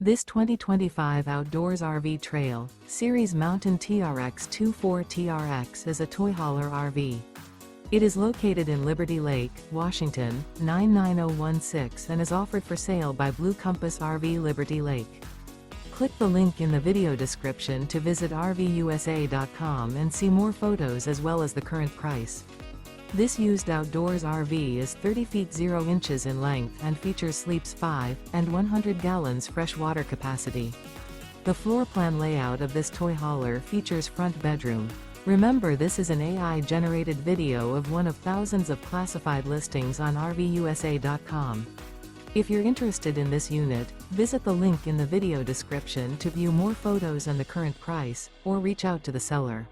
This 2025 Outdoors RV Trail Series Mountain TRX24 TRX is a toy hauler RV. It is located in Liberty Lake, Washington, 99016 and is offered for sale by Blue Compass RV Liberty Lake. Click the link in the video description to visit RVUSA.com and see more photos as well as the current price. This used outdoors RV is 30 feet 0 inches in length and features sleeps 5 and 100 gallons fresh water capacity. The floor plan layout of this toy hauler features front bedroom. Remember, this is an AI-generated video of one of thousands of classified listings on RVUSA.com. If you're interested in this unit, visit the link in the video description to view more photos and the current price, or reach out to the seller.